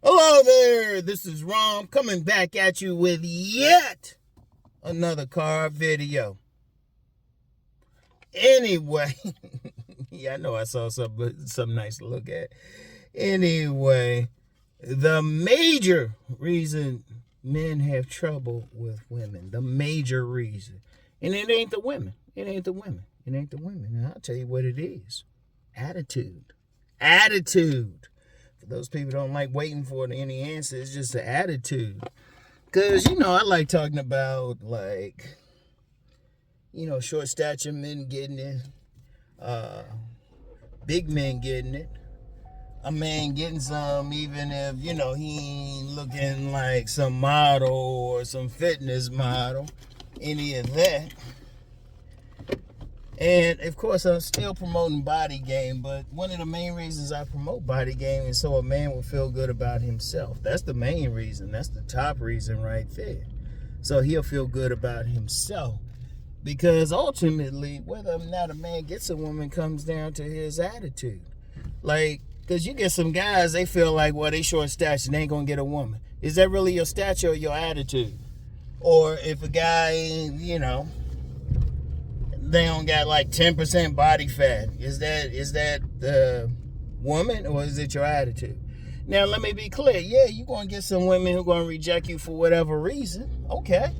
Hello there, this is Rom coming back at you with yet another car video. Anyway, yeah, I know I saw something nice to look at. Anyway, the major reason men have trouble with women, the major reason, and it ain't the women. It ain't the women. And I'll tell you what it is. Attitude. Those people don't like waiting for any answer. It's just the attitude. Because, I like talking about, short stature men getting it. Big men getting it. A man getting some, even if, he ain't looking like some model or some fitness model. Any of that. And, of course, I'm still promoting body game, but one of the main reasons I promote body game is so a man will feel good about himself. That's the main reason. That's the top reason right there. So he'll feel good about himself. Because ultimately, whether or not a man gets a woman comes down to his attitude. Because you get some guys, they feel like, well, they short stature, they ain't going to get a woman. Is that really your stature or your attitude? Or if a guy, they don't got like 10% body fat. Is that the woman or is it your attitude? Now, let me be clear. Yeah, you're going to get some women who are going to reject you for whatever reason. Okay.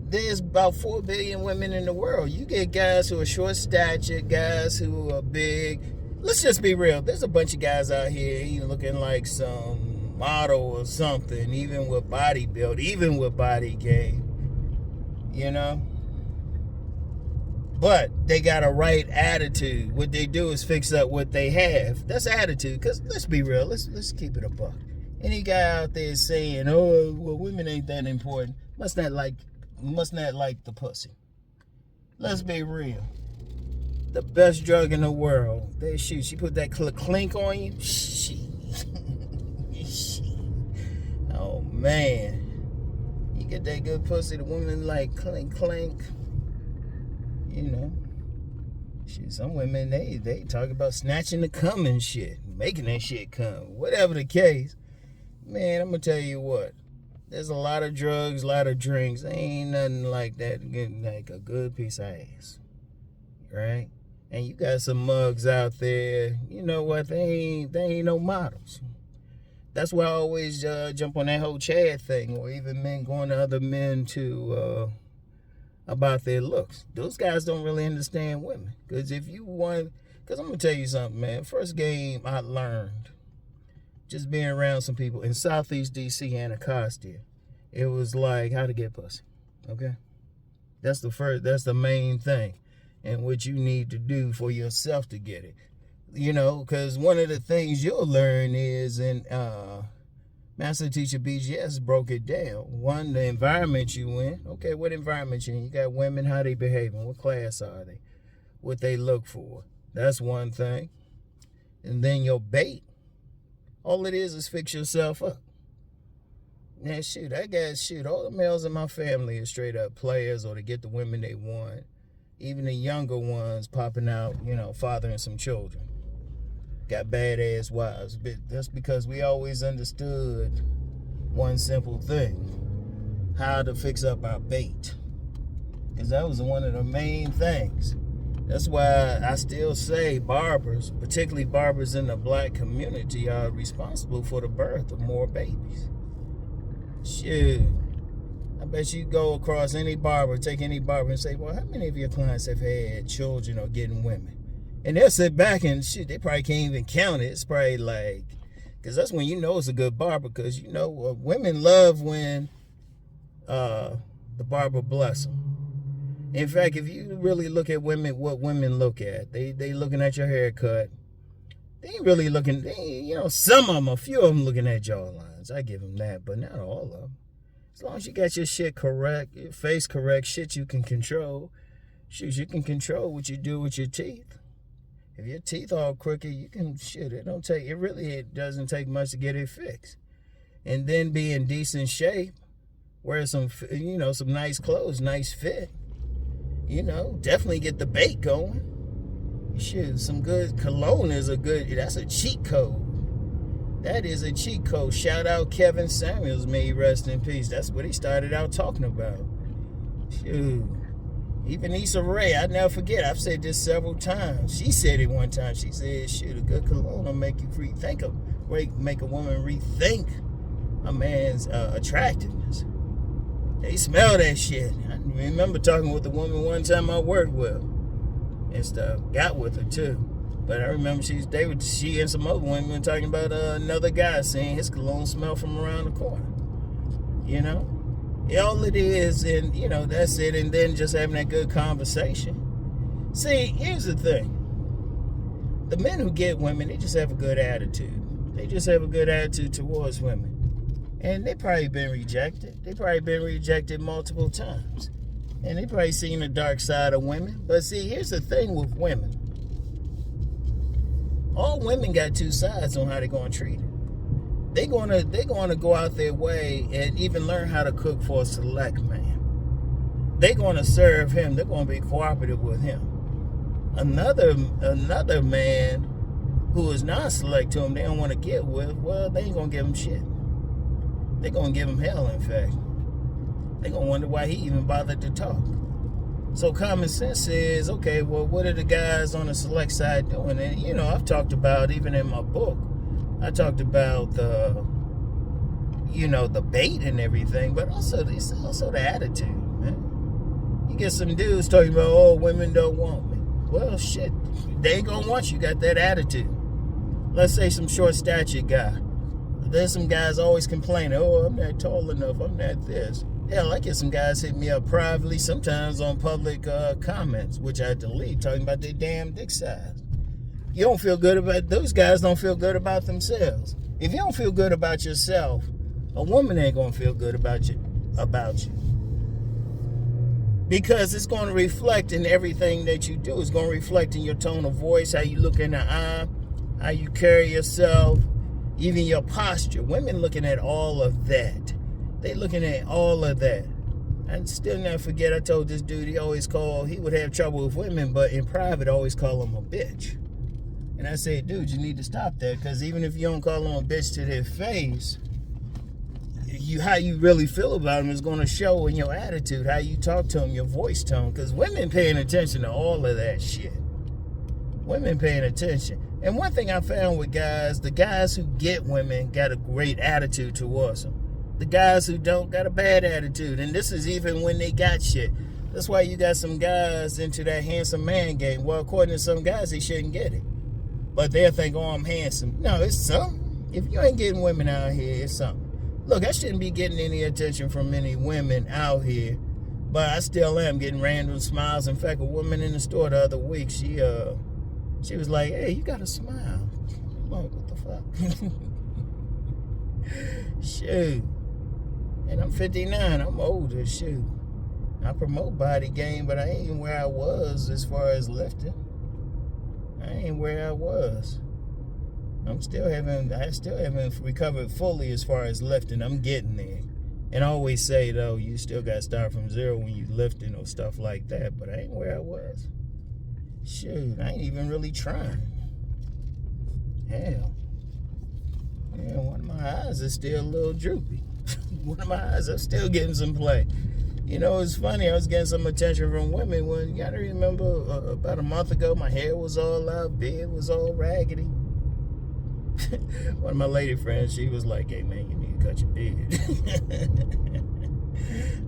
There's about 4 billion women in the world. You get guys who are short stature, guys who are big. Let's just be real. There's a bunch of guys out here even looking like some model or something, even with body build, even with body game. But they got a right attitude. What they do is fix up what they have. That's attitude. Because let's be real. Let's keep it a buck. Any guy out there saying, "Oh, well, women ain't that important," must not like the pussy. Let's be real. The best drug in the world. She put that clink on you. Oh man, you get that good pussy. The woman like clink clink. Some women, they talk about snatching the cum and shit, making that shit come. Whatever the case, man, I'm going to tell you what. There's a lot of drugs, a lot of drinks. Ain't nothing like that getting like a good piece of ass. Right? And you got some mugs out there, you know what, they ain't no models. That's why I always jump on that whole Chad thing, or even men going to other men to... about their looks. Those guys don't really understand women. Because I'm going to tell you something, man. First game I learned, just being around some people in Southeast D.C. and Anacostia, it was like how to get pussy. Okay? That's the main thing. And what you need to do for yourself to get it. Because one of the things you'll learn is Master Teacher BGS broke it down. One, the environment you in. Okay, what environment you in? You got women, how they behaving? What class are they? What they look for? That's one thing. And then your bait. All it is fix yourself up. Man, all the males in my family are straight up players or to get the women they want. Even the younger ones popping out, fathering some children. Got badass wives. But that's because we always understood one simple thing: how to fix up our bait. Because that was one of the main things. That's why I still say barbers, particularly barbers in the black community, are responsible for the birth of more babies. Shit. I bet you go across any barber, take any barber and say, well, how many of your clients have had children or getting women? And they'll sit back and shit, they probably can't even count it. It's probably like, because that's when you know it's a good barber, because women love when the barber bless them. In fact, if you really look at women, what women look at, they looking at your haircut. They ain't really looking, some of them, a few of them looking at jawlines. I give them that, but not all of them. As long as you got your shit correct, your face correct, shit you can control. Shit, you can control what you do with your teeth. If your teeth all crooked, you can it doesn't take much to get it fixed. And then be in decent shape, wear some nice clothes, nice fit. Definitely get the bait going. Shit, some good cologne that's a cheat code. That is a cheat code. Shout out Kevin Samuels, may he rest in peace. That's what he started out talking about. Shoot. Even Issa Rae, I never forget. I've said this several times. She said it one time. She said, shoot, a good cologne will make you make a woman rethink a man's attractiveness. They smell that shit. I remember talking with a woman one time I worked with and stuff. Got with her too. But I remember she and some other women talking about another guy saying his cologne smell from around the corner. You know? All it is, and you know, that's it, and then just having that good conversation. See, here's the thing. The men who get women, they just have a good attitude. They just have a good attitude towards women. And they probably been rejected. They probably been rejected multiple times. And they probably seen the dark side of women. But see, here's the thing with women. All women got two sides on how they're going to treat it. They're gonna go out their way and even learn how to cook for a select man. They're gonna serve him. They're gonna be cooperative with him. Another man who is non-select to him, they don't want to get with. Well, they ain't gonna give him shit. They're gonna give him hell. In fact, they're gonna wonder why he even bothered to talk. So common sense says, okay, well, what are the guys on the select side doing? And you know, I've talked about even in my book. I talked about the bait and everything, but also the attitude, man. You get some dudes talking about, oh, women don't want me. Well, shit, they ain't gonna want you. Got that attitude. Let's say some short statured guy. There's some guys always complaining, oh, I'm not tall enough, I'm not this. Hell, I get some guys hit me up privately, sometimes on public comments, which I delete, talking about their damn dick size. You don't feel good about, those guys don't feel good about themselves. If you don't feel good about yourself, a woman ain't gonna feel good about you. Because it's gonna reflect in everything that you do. It's gonna reflect in your tone of voice, how you look in the eye, how you carry yourself, even your posture. Women looking at all of that. They looking at all of that. I still never forget, I told this dude he would have trouble with women, but in private always call him a bitch. And I said, dude, you need to stop that, because even if you don't call them a bitch to their face, how you really feel about them is going to show in your attitude, how you talk to them, your voice tone, because women paying attention to all of that shit. Women paying attention. And one thing I found with guys, the guys who get women got a great attitude towards them. The guys who don't got a bad attitude. And this is even when they got shit. That's why you got some guys into that handsome man game. Well, according to some guys, they shouldn't get it. But they'll think, oh, I'm handsome. No, it's something. If you ain't getting women out here, it's something. Look, I shouldn't be getting any attention from any women out here, but I still am getting random smiles. In fact, a woman in the store the other week, she was like, hey, you got a smile. I'm like, what the fuck? Shoot. And I'm 59. I'm older. Shoot. I promote body gain, but I ain't where I was as far as lifting. I ain't where I was. I still haven't recovered fully as far as lifting. I'm getting there. And I always say, though, you still got to start from zero when you lifting or stuff like that. But I ain't where I was. Shoot, I ain't even really trying. Hell. Yeah, one of my eyes is still a little droopy. One of my eyes, I'm still getting some play. You know, it's funny, I was getting some attention from women when, you gotta remember, about a month ago, my hair was all out, beard was all raggedy. One of my lady friends, she was like, hey man, you need to cut your beard.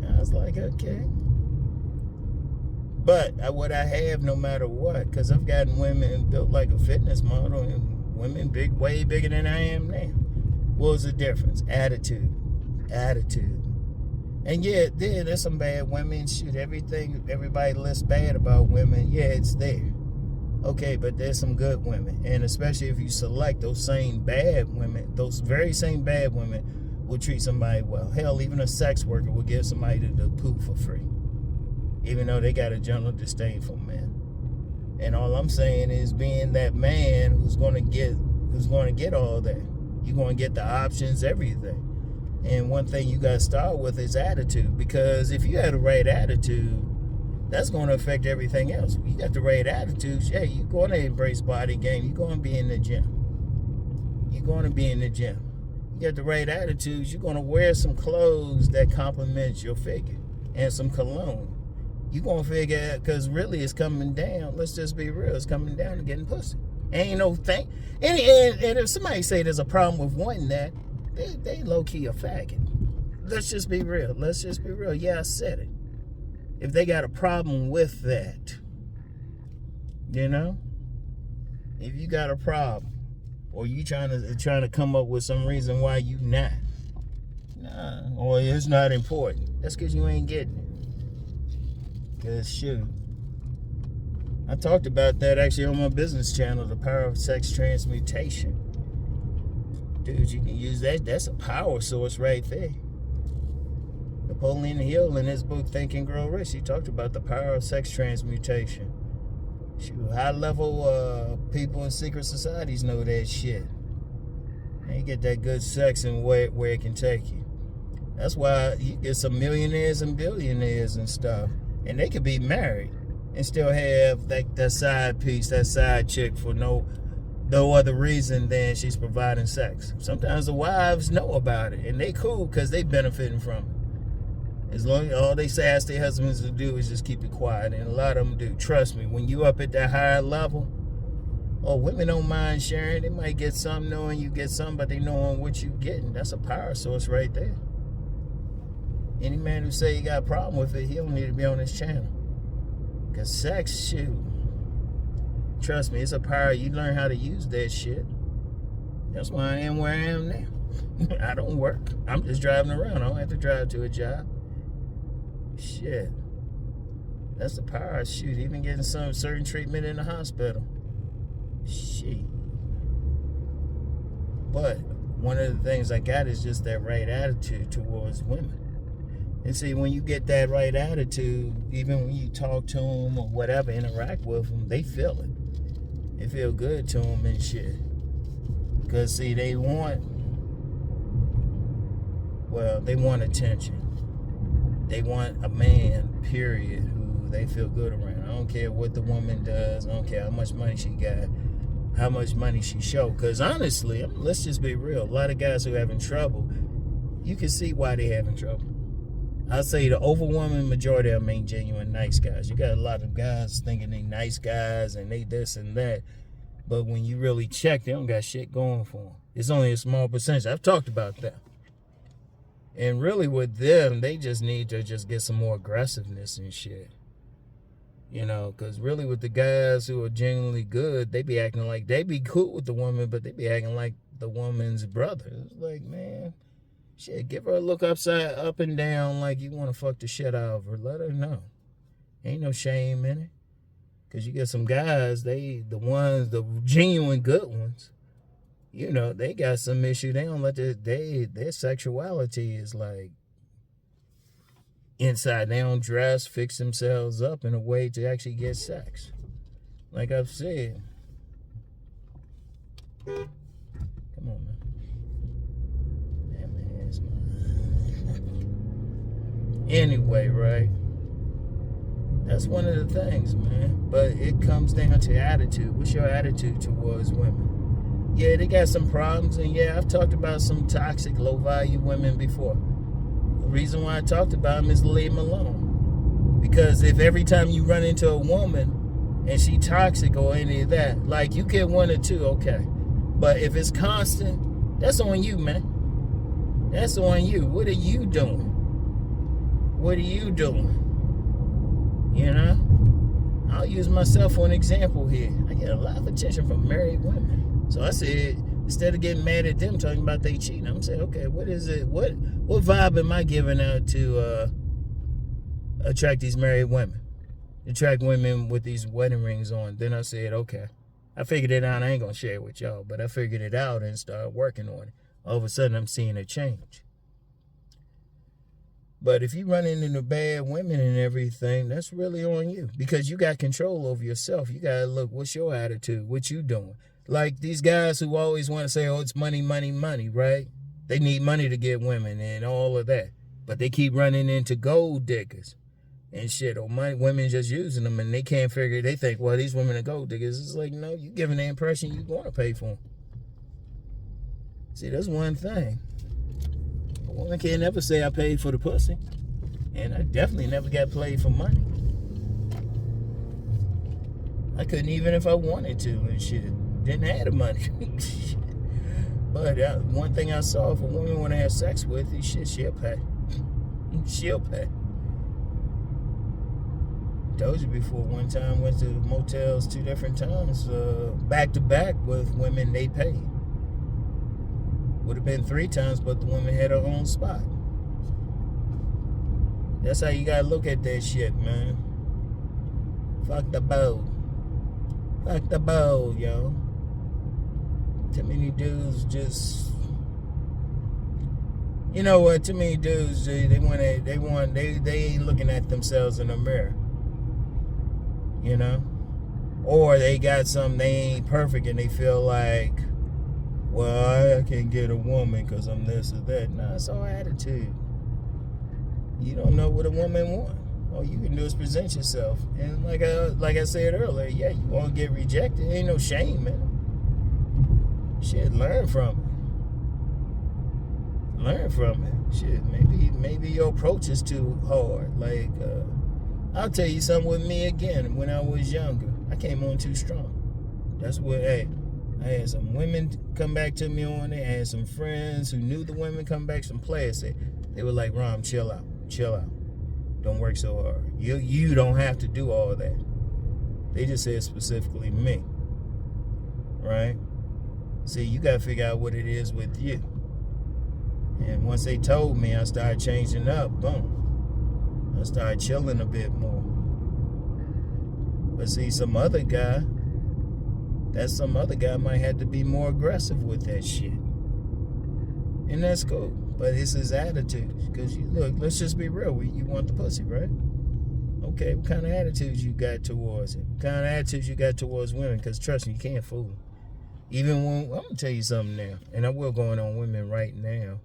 I was like, okay. But what I have, no matter what, because I've gotten women built like a fitness model, and women way bigger than I am now. What was the difference? Attitude. And yeah, there's some bad women. Shoot, everybody lists bad about women. Yeah, it's there. Okay, but there's some good women. And especially if you select those same bad women, those very same bad women will treat somebody well. Hell, even a sex worker will give somebody the poop for free, even though they got a general disdain for men. And all I'm saying is, being that man who's going to get all that. You're going to get the options, everything. And one thing you got to start with is attitude, because if you have the right attitude, that's going to affect everything else. You got the right attitude, yeah, you're going to embrace body game. You're going to be in the gym. you're going to be in the gym. You got the right attitudes, you're going to wear some clothes that complement your figure and some cologne. You're going to figure out, because really it's coming down. Let's just be real. It's coming down to getting pussy. Ain't no thing. And if somebody say there's a problem with wanting that, they low-key a faggot. Let's just be real. Let's just be real. Yeah, I said it. If they got a problem with that, you know? If you got a problem, or you trying to come up with some reason why you not, nah, or it's not important, that's because you ain't getting it. Because shoot, I talked about that actually on my business channel, the power of sex transmutation. Dude, you can use that. That's a power source right there. Napoleon Hill in his book Think and Grow Rich, he talked about the power of sex transmutation. Shoot, high level people in secret societies know that shit. And you get that good sex and where it can take you. That's why you get some millionaires and billionaires and stuff. And they could be married and still have that side piece, that side chick for no other reason than she's providing sex. Sometimes the wives know about it and they cool because they benefiting from it. As long as all they ask their husbands to do is just keep it quiet, and a lot of them do. Trust me, when you up at that higher level, women don't mind sharing. They might get some knowing you get some, but they knowing what you getting. That's a power source right there. Any man who say he got a problem with it, he don't need to be on this channel. Because sex, shoot, trust me, it's a power. You learn how to use that shit. That's why I am where I am now. I don't work. I'm just driving around. I don't have to drive to a job. Shit. That's the power. Shoot, even getting some certain treatment in the hospital. Shit. But one of the things I got is just that right attitude towards women. And see, when you get that right attitude, even when you talk to them or whatever, interact with them, they feel it. It feel good to them and shit. Because, see, they want attention. They want a man, period, who they feel good around. I don't care what the woman does. I don't care how much money she got, how much money she show. Because, honestly, let's just be real. A lot of guys who are having trouble, you can see why they're having trouble. I'll say the overwhelming majority of them ain't genuine nice guys. You got a lot of guys thinking they nice guys and they this and that. But when you really check, they don't got shit going for them. It's only a small percentage. I've talked about that. And really with them, they just need to just get some more aggressiveness and shit. You know, because really with the guys who are genuinely good, they be acting like they be cool with the woman, but they be acting like the woman's brother. It's like, man, shit, give her a look up and down like you want to fuck the shit out of her. Let her know. Ain't no shame in it. Because you get some guys, the genuine good ones, you know, they got some issue. They don't let their sexuality is like inside. They don't dress, fix themselves up in a way to actually get sex. Like I've said. Come on, man. Anyway, right? That's one of the things, man. But it comes down to attitude. What's your attitude towards women? Yeah, they got some problems, and yeah, I've talked about some toxic, low-value women before. The reason why I talked about them is to leave them alone. Because if every time you run into a woman and she toxic or any of that, like you get one or two, okay. But if it's constant, that's on you, man. That's on you. What are you doing? What are you doing? You know? I'll use myself for an example here. I get a lot of attention from married women. So I said, instead of getting mad at them talking about they cheating, I'm saying, okay, what is it? What vibe am I giving out to attract these married women? Attract women with these wedding rings on. Then I said, okay. I figured it out. I ain't going to share it with y'all, but I figured it out and started working on it. All of a sudden, I'm seeing a change. But if you run into bad women and everything, that's really on you. Because you got control over yourself. You got to look, what's your attitude? What you doing? Like these guys who always want to say, oh, it's money, money, money, right? They need money to get women and all of that. But they keep running into gold diggers and shit. Or money, women just using them and they can't figure, they think, well, these women are gold diggers. It's like, no, you giving the impression you want to pay for them. See, that's one thing. A woman can't never say I paid for the pussy. And I definitely never got played for money. I couldn't even if I wanted to and shit. Didn't have the money. But one thing I saw, if a woman want to have sex with you, shit, she'll pay. She'll pay. Told you before, one time went to motels 2 different times, back to back with women they paid. Would have been 3 times, but the woman had her own spot. That's how you gotta look at that shit, man. Fuck the bow. Fuck the bow, yo. Too many dudes just, you know what? Too many dudes, they ain't looking at themselves in the mirror. You know? Or they got something, they ain't perfect and they feel like, well, I can't get a woman because I'm this or that. Nah, it's all attitude. You don't know what a woman wants. All you can do is present yourself. And like I said earlier, yeah, you won't get rejected. Ain't no shame, man. Shit, learn from it. Learn from it. Shit, maybe your approach is too hard. Like, I'll tell you something with me again. When I was younger, I came on too strong. That's what, hey, I had some women come back to me on it. I had some friends who knew the women come back. Some players they were like, Rom, chill out. Don't work so hard. You don't have to do all that. They just said specifically me. Right? See, you got to figure out what it is with you. And once they told me, I started changing up. Boom. I started chilling a bit more. But see, some other guy might have to be more aggressive with that shit. And that's cool. But it's his attitude. Because look, let's just be real. You want the pussy, right? Okay, what kind of attitudes you got towards it? What kind of attitudes you got towards women? Because trust me, you can't fool them. Even when, I'm going to tell you something now. And I will going on women right now.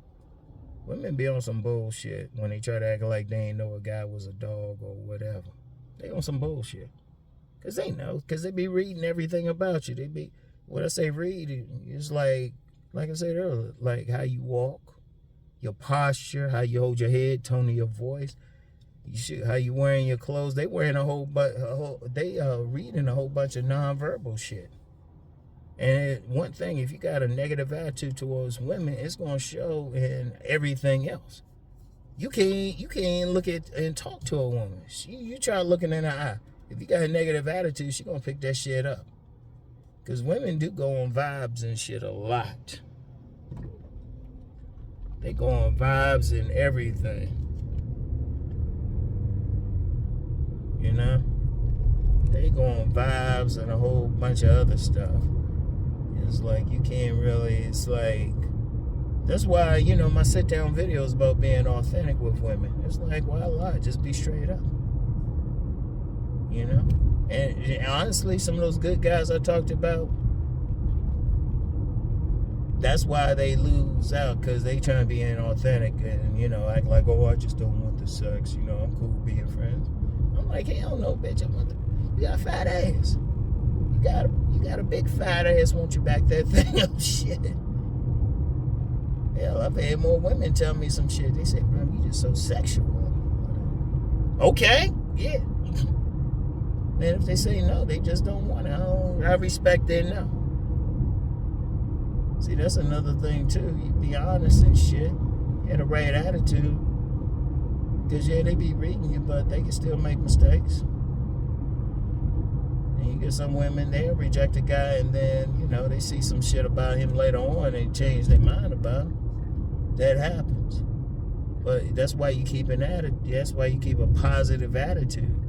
Women be on some bullshit when they try to act like they ain't know a guy was a dog or whatever. They on some bullshit. Because they know. Because they be reading everything about you. They be, when I say read, it's like I said earlier, like how you walk, your posture, how you hold your head, tone of your voice, how you wearing your clothes. They wearing they reading a whole bunch of nonverbal shit. And one thing, if you got a negative attitude towards women, it's gonna show in everything else. You can't look at and talk to a woman. You try looking in her eye. If you got a negative attitude, she gonna pick that shit up. Cause women do go on vibes and shit a lot. They go on vibes and everything. You know? They go on vibes and a whole bunch of other stuff. It's like you can't really, it's like, that's why, my sit down videos about being authentic with women. It's like, why lie? Just be straight up. And honestly, some of those good guys I talked about, that's why they lose out, because they trying to be inauthentic and, act like, oh, I just don't want the sex, I'm cool being friends. I'm like, hell no, bitch, you got a fat ass. You got a big fat ass, won't you back that thing up? Shit. Hell, I've had more women tell me some shit. They say, bro, you just so sexual. Okay, yeah. And if they say no, they just don't want it. I respect their no. See, that's another thing too. You be honest and shit. Had the right attitude. Because, yeah, they be reading you, but they can still make mistakes. And you get some women, they'll reject a guy, and then, they see some shit about him later on, and they change their mind about him. That happens. But that's why you keep an attitude. That's why you keep a positive attitude.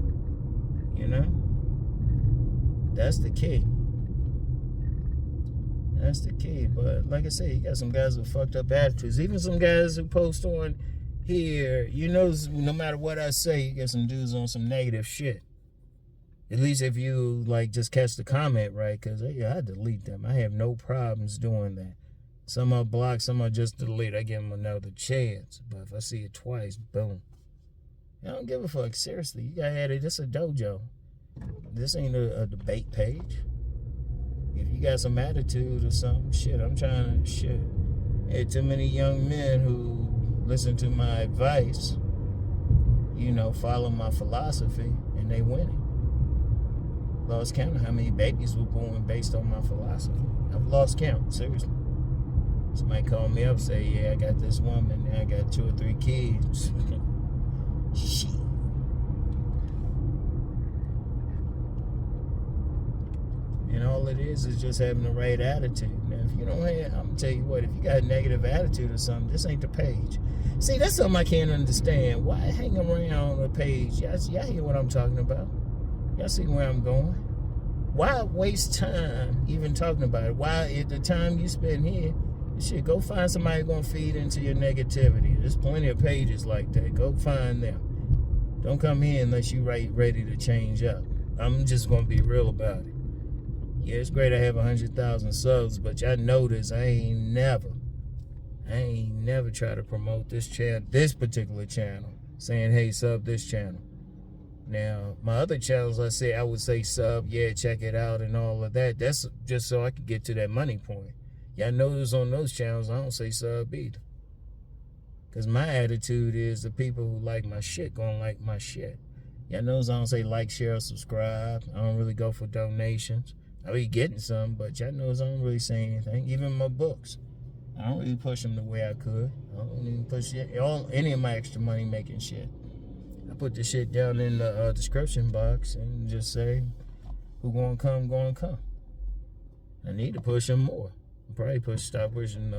That's the key. That's the key. But like I said, you got some guys with fucked up attitudes. Even some guys who post on here, no matter what I say, you get some dudes on some negative shit. At least if you, just catch the comment right, because I delete them. I have no problems doing that. Some are blocked, some are just delete. I give them another chance. But if I see it twice, boom. I don't give a fuck. Seriously, you got at it. This a dojo. This ain't a debate page. If you got some attitude or something, shit, I'm trying to, Hey, too many young men who listen to my advice, follow my philosophy, and they winning. Lost count of how many babies were born based on my philosophy. I've lost count, seriously. Somebody call me up, say, yeah, I got this woman, and I got 2 or 3 kids. Shit. And all it is just having the right attitude. Now, if you don't have, I'm gonna tell you what, if you got a negative attitude or something, this ain't the page. See, that's something I can't understand. Why hang around a page? Y'all hear what I'm talking about? Y'all see where I'm going? Why waste time even talking about it? Why, at the time you spend here, shit, go find somebody gonna feed into your negativity. There's plenty of pages like that. Go find them. Don't come here unless you ready to change up. I'm just gonna be real about it. Yeah, it's great I have 100,000 subs, but y'all notice I ain't never try to promote this particular channel, saying, hey, sub this channel. Now, my other channels, I would say sub, yeah, check it out and all of that. That's just so I could get to that money point. Y'all notice on those channels, I don't say sub either. Because my attitude is the people who like my shit gonna like my shit. Y'all notice I don't say like, share, subscribe. I don't really go for donations. I be getting some, but y'all notice I don't really say anything. Even my books, I don't really push them the way I could. I don't even push any of my extra money making shit. I put the shit down in the description box and just say, who gonna come, gonna come. I need to push them more. I'll probably stop pushing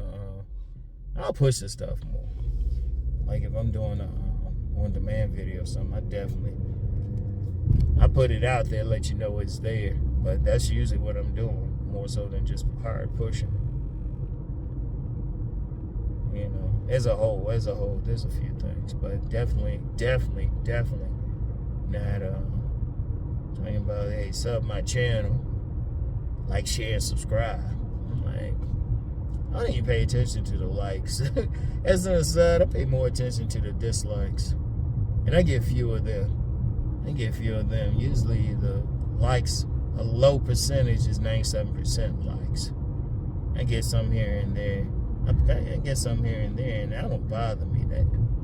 I'll push the stuff more. Like if I'm doing a on-demand video or something, I put it out there, let you know it's there. But that's usually what I'm doing, more so than just hard pushing. As a whole, there's a few things, but definitely not talking about, hey, sub my channel, like, share, and subscribe. I'm like, I don't even pay attention to the likes. As an aside, I pay more attention to the dislikes, and I get few of them. Usually the likes, a low percentage is 97% likes. I get some here and there. I get some here and there, and that don't bother me.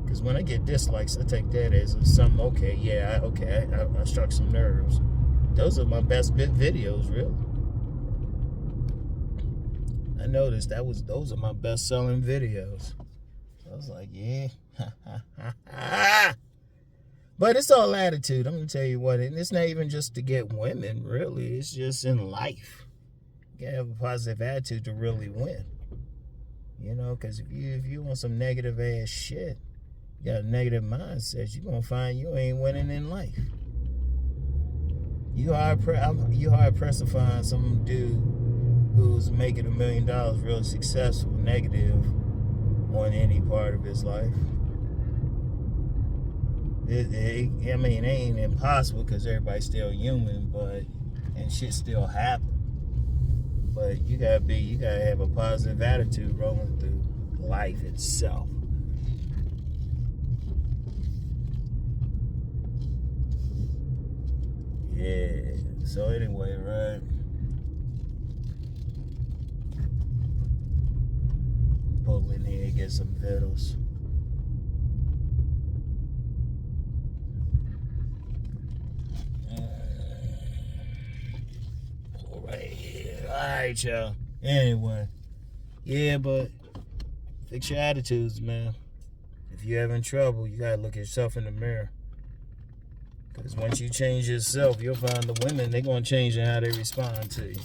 Because when I get dislikes, I take that as something, okay, yeah, I struck some nerves. Those are my best videos, really. I noticed those are my best selling videos. So I was like, yeah. But it's all attitude. I'm going to tell you what, and it's not even just to get women, really. It's just in life. You got to have a positive attitude to really win. Because if you want some negative ass shit, you got a negative mindset, you're going to find you ain't winning in life. You hard pressed to find some dude who's making $1 million real successful, negative on any part of his life. It ain't impossible because everybody's still human, and shit still happen. But you gotta have a positive attitude rolling through life itself. Yeah. So anyway, right? Pull in here and get some vittles. Alright, y'all. Anyway. Yeah, but fix your attitudes, man. If you're having trouble, you gotta look at yourself in the mirror. Because once you change yourself, you'll find the women, they're gonna change in how they respond to you.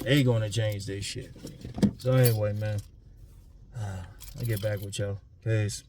They gonna change their shit. So anyway, man. I'll get back with y'all. Peace.